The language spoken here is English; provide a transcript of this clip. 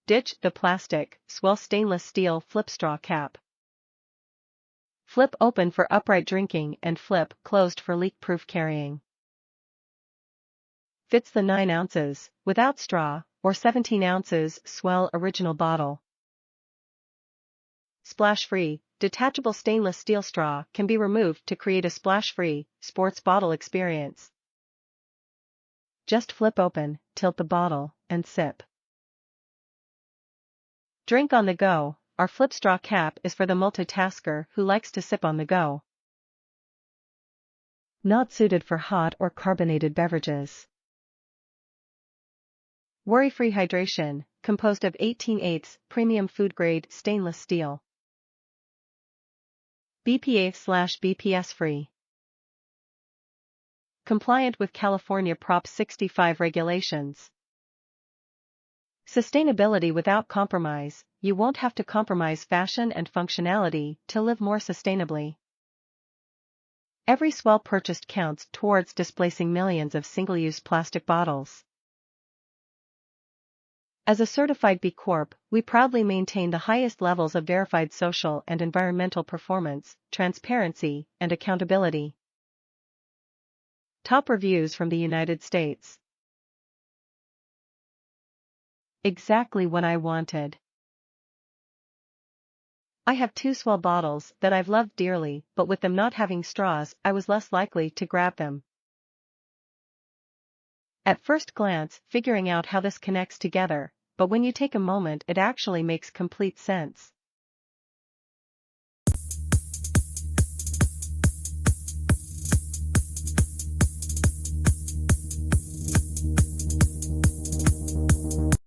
Ditch the plastic, swell stainless steel flip straw cap. Flip open for upright drinking and flip closed for leak-proof carrying. Fits the 9 ounces, without straw, or 17 ounces, swell original bottle. Splash-free, detachable stainless steel straw can be removed to create a splash-free, sports bottle experience. Just flip open, tilt the bottle, and sip. Drink on the go. Our flip straw cap is for the multitasker who likes to sip on the go. Not suited for hot or carbonated beverages. Worry-free hydration, composed of 18/8 premium food-grade stainless steel. BPA/BPS-free. Compliant with California Prop 65 regulations. Sustainability without compromise. You won't have to compromise fashion and functionality to live more sustainably. Every swell purchased counts towards displacing millions of single-use plastic bottles. As a certified B Corp, we proudly maintain the highest levels of verified social and environmental performance, transparency, and accountability. Top reviews from the United States. Exactly what I wanted. I have 2 swell bottles that I've loved dearly, but with them not having straws, I was less likely to grab them. At first glance, figuring out how this connects together, but when you take a moment, it actually makes complete sense.